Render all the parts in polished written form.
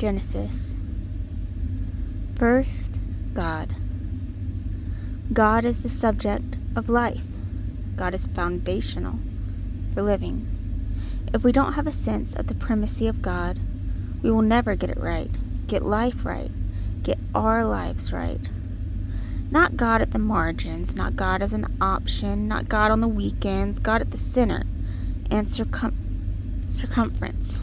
Genesis. First, God. God is the subject of life. God is foundational for living. If we don't have a sense of the primacy of God, we will never get it right, get life right, get our lives right. Not God at the margins, not God as an option, not God on the weekends, God at the center and circumference.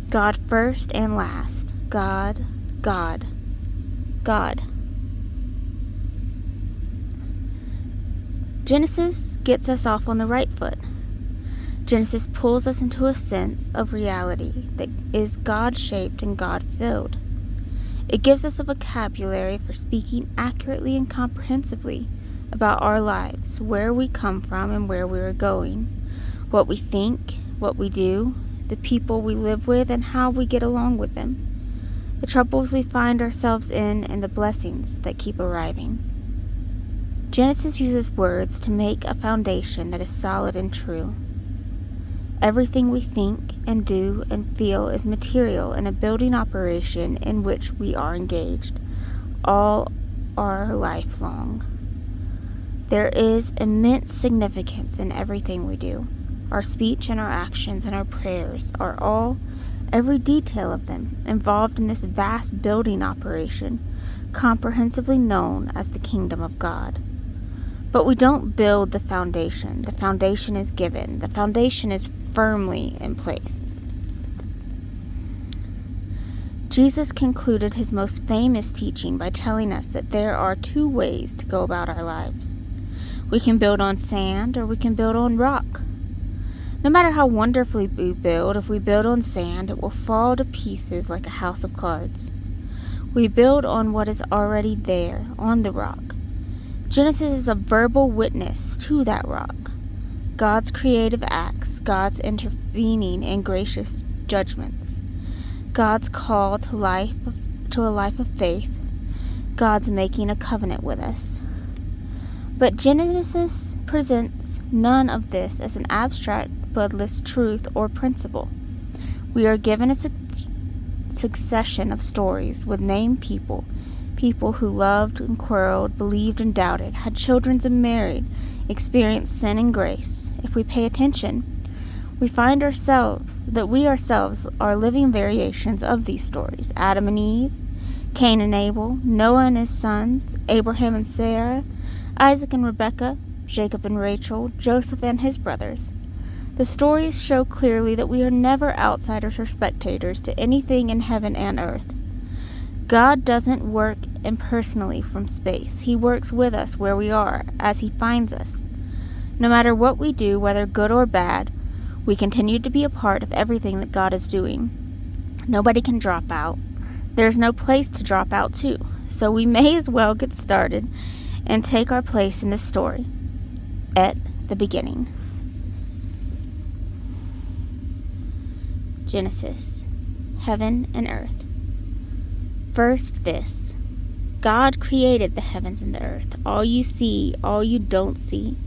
God first and last. God, God, God. Genesis gets us off on the right foot. Genesis pulls us into a sense of reality that is God-shaped and God-filled. It gives us a vocabulary for speaking accurately and comprehensively about our lives, where we come from and where we are going, what we think, what we do, the people we live with, and how we get along with them, the troubles we find ourselves in, and the blessings that keep arriving. Genesis uses words to make a foundation that is solid and true. Everything we think and do and feel is material in a building operation in which we are engaged, all our life long. There is immense significance in everything we do. Our speech and our actions and our prayers are all, every detail of them, involved in this vast building operation, comprehensively known as the kingdom of God. But we don't build the foundation. The foundation is given. The foundation is firmly in place. Jesus concluded his most famous teaching by telling us that there are two ways to go about our lives. We can build on sand or we can build on rock. No matter how wonderfully we build, if we build on sand, it will fall to pieces like a house of cards. We build on what is already there, on the rock. Genesis is a verbal witness to that rock. God's creative acts, God's intervening and gracious judgments, God's call to a life of faith, God's making a covenant with us. But Genesis presents none of this as an abstract, bloodless truth or principle. We are given a succession of stories with named people who loved and quarreled, believed and doubted, had children and married, experienced sin and grace. If we pay attention, we find that we ourselves are living variations of these stories. Adam and Eve, Cain and Abel, Noah and his sons, Abraham and Sarah, Isaac and Rebekah, Jacob and Rachel, Joseph and his brothers. The stories show clearly that we are never outsiders or spectators to anything in heaven and earth. God doesn't work impersonally from space. He works with us where we are, as he finds us. No matter what we do, whether good or bad, we continue to be a part of everything that God is doing. Nobody can drop out. There's no place to drop out to, so we may as well get started and take our place in the story at the beginning. Genesis, heaven and earth. First this, God created the heavens and the earth, all you see, all you don't see.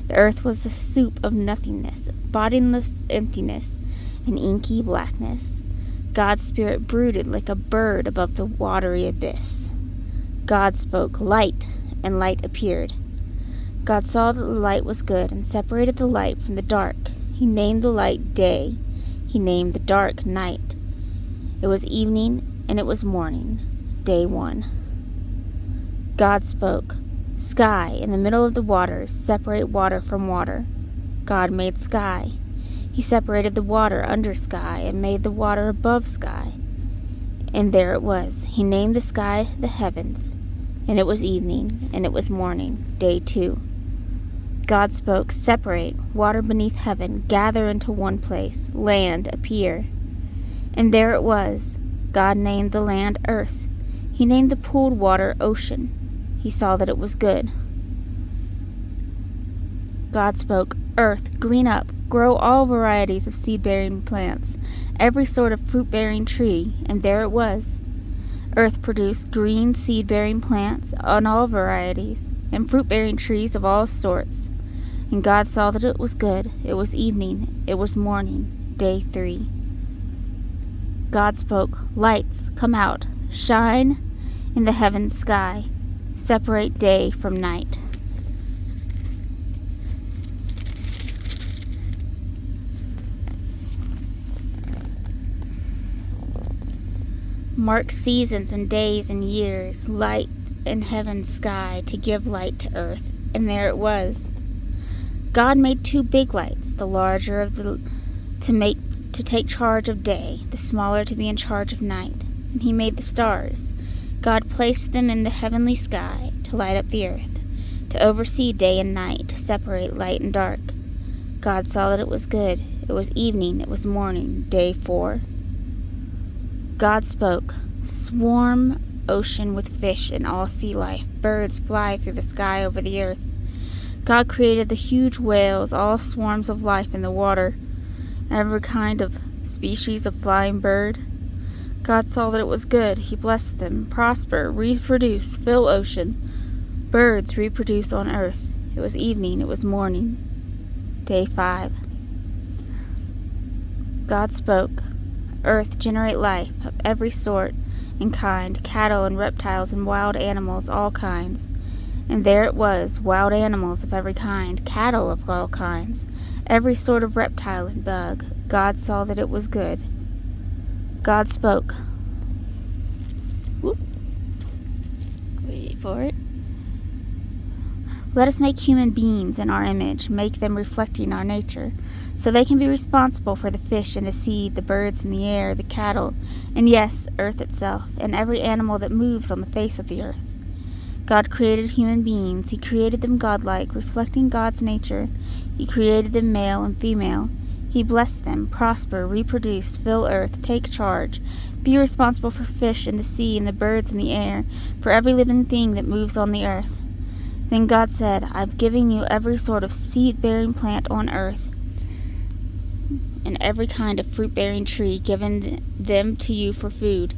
The earth was a soup of nothingness, bodiless emptiness, and inky blackness. God's spirit brooded like a bird above the watery abyss. God spoke, "Light," and light appeared. God saw that the light was good and separated the light from the dark. He named the light day. He named the dark night. It was evening and it was morning, day 1. God spoke, "Sky in the middle of the waters, separate water from water." God made sky. He separated the water under sky and made the water above sky. And there it was. He named the sky the heavens. And it was evening and it was morning, day 2. God spoke, "Separate water beneath heaven, gather into one place, land appear." And there it was. God named the land earth. He named the pooled water ocean. He saw that it was good. God spoke, "Earth, green up, grow all varieties of seed-bearing plants, every sort of fruit-bearing tree." And there it was. Earth produced green seed-bearing plants on all varieties, and fruit-bearing trees of all sorts. And God saw that it was good. It was evening. It was morning, day 3. God spoke, "Lights, come out, shine in the heaven's sky, separate day from night." Mark seasons and days and years, light in heaven's sky to give light to earth, and there it was. God made 2 big lights, the larger to take charge of day, the smaller to be in charge of night, and he made the stars. God placed them in the heavenly sky to light up the earth, to oversee day and night, to separate light and dark. God saw that it was good. It was evening, it was morning, day 4. God spoke, "Swarm ocean with fish and all sea life, birds fly through the sky over the earth." God created the huge whales, all swarms of life in the water, every kind of species of flying bird. God saw that it was good. He blessed them. Prosper, reproduce, fill ocean. Birds reproduce on earth. It was evening, it was morning. Day 5. God spoke, "Earth, generate life of every sort and kind, cattle and reptiles and wild animals, all kinds." And there it was, wild animals of every kind, cattle of all kinds, every sort of reptile and bug. God saw that it was good. God spoke. Wait for it. "Let us make human beings in our image, make them reflecting our nature, so they can be responsible for the fish in the sea, the birds in the air, the cattle, and yes, earth itself, and every animal that moves on the face of the earth." God created human beings. He created them godlike, reflecting God's nature. He created them male and female. He blessed them. Prosper, reproduce, fill earth, take charge. Be responsible for fish in the sea and the birds in the air, for every living thing that moves on the earth. Then God said, "I've given you every sort of seed-bearing plant on earth, and every kind of fruit-bearing tree, given them to you for food.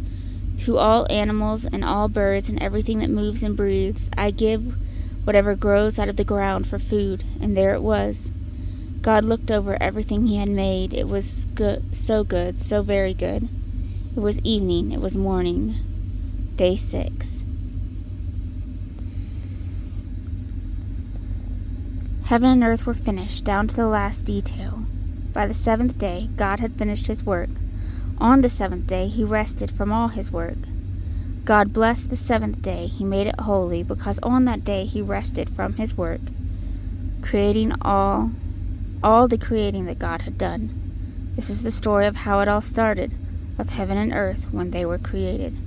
To all animals and all birds and everything that moves and breathes, I give whatever grows out of the ground for food." And there it was. God looked over everything he had made. It was good, so very good. It was evening, it was morning. Day 6. Heaven and earth were finished, down to the last detail. By the 7th day, God had finished his work. On the 7th day, he rested from all his work. God blessed the 7th day. He made it holy, because on that day he rested from his work, creating all the creating that God had done. This is the story of how it all started, of heaven and earth when they were created.